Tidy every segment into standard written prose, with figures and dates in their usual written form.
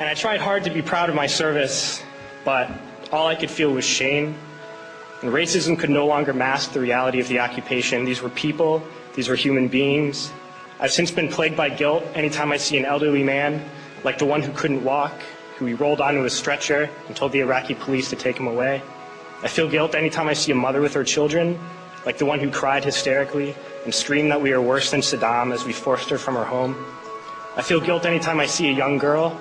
And I tried hard to be proud of my service, but all I could feel was shame. And racism could no longer mask the reality of the occupation. These were people, these were human beings. I've since been plagued by guilt anytime I see an elderly man, like the one who couldn't walk, who we rolled onto a stretcher and told the Iraqi police to take him away. I feel guilt anytime I see a mother with her children, like the one who cried hysterically and screamed that we are worse than Saddam as we forced her from her home. I feel guilt anytime I see a young girl,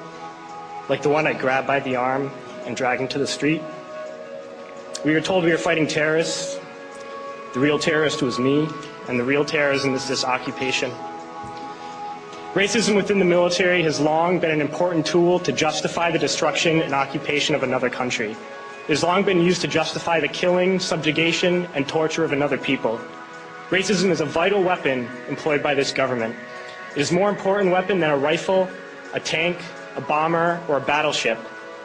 like the one I grabbed by the arm and dragged into the street. We were told we were fighting terrorists. The real terrorist was me, and the real terrorism is this occupation. Racism within the military has long been an important tool to justify the destruction and occupation of another country. It has long been used to justify the killing, subjugation, and torture of another people. Racism is a vital weapon employed by this government. It is a more important weapon than a rifle, a tank, a bomber, or a battleship.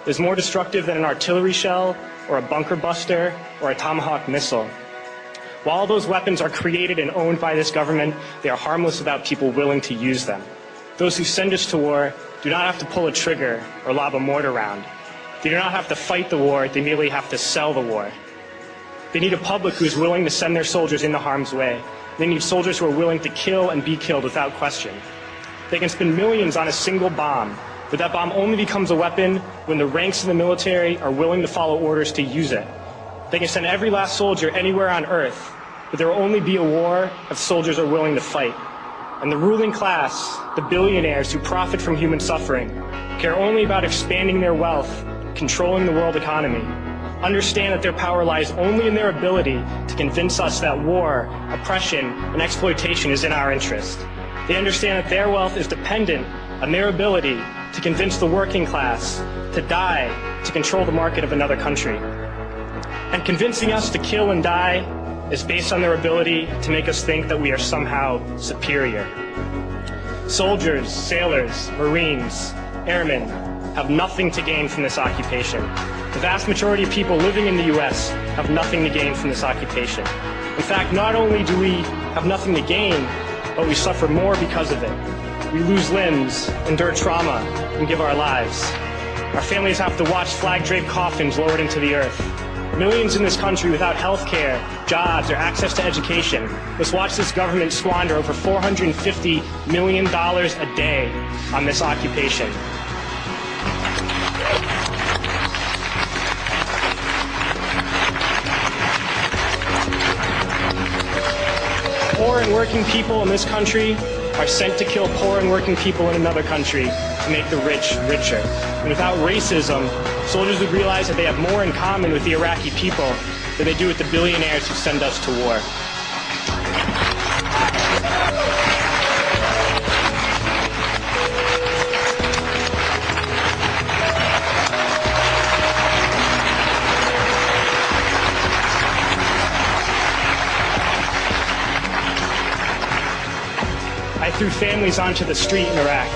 It is more destructive than an artillery shell, or a bunker buster, or a Tomahawk missile. While those weapons are created and owned by this government, they are harmless without people willing to use them. Those who send us to war do not have to pull a trigger or lob a mortar round. They do not have to fight the war, they merely have to sell the war. They need a public who is willing to send their soldiers into harm's way. They need soldiers who are willing to kill and be killed without question. They can spend millions on a single bomb, but that bomb only becomes a weapon when the ranks of the military are willing to follow orders to use it. They can send every last soldier anywhere on earth, but there will only be a war if soldiers are willing to fight. And the ruling class, the billionaires who profit from human suffering, care only about expanding their wealth, controlling the world economy. Understand that their power lies only in their ability to convince us that war, oppression, and exploitation is in our interest. They understand that their wealth is dependent on their ability to convince the working class to die to control the market of another country. And convincing us to kill and die is based on their ability to make us think that we are somehow superior. Soldiers, sailors, Marines, airmen have nothing to gain from this occupation. The vast majority of people living in the U.S. have nothing to gain from this occupation. In fact, not only do we have nothing to gain, but we suffer more because of it. We lose limbs, endure trauma, and give our lives. Our families have to watch flag-draped coffins lowered into the earth. Millions in this country without health care, jobs, or access to education must watch this government squander over $450 million a day on this occupation. Poor and working people in this country are sent to kill poor and working people in another country to make the rich richer. And without racism, soldiers would realize that they have more in common with the Iraqi people than they do with the billionaires who send us to war. I threw families onto the street in Iraq,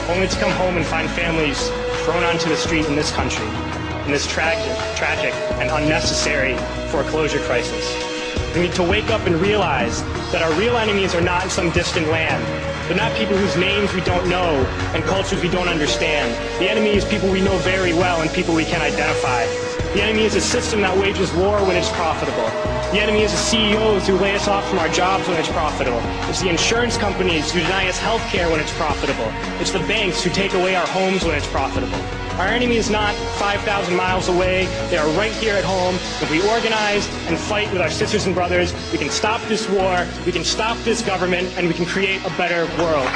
only to come home and find families thrown onto the street in this country, in this tragic and unnecessary foreclosure crisis. We need to wake up and realize that our real enemies are not in some distant land. They're not people whose names we don't know and cultures we don't understand. The enemy is people we know very well and people we can identify. The enemy is a system that wages war when it's profitable. The enemy is the CEOs who lay us off from our jobs when it's profitable. It's the insurance companies who deny us health care when it's profitable. It's the banks who take away our homes when it's profitable. Our enemy is not 5,000 miles away. They are right here at home. If we organize and fight with our sisters and brothers, we can stop this war, we can stop this government, and we can create a better world.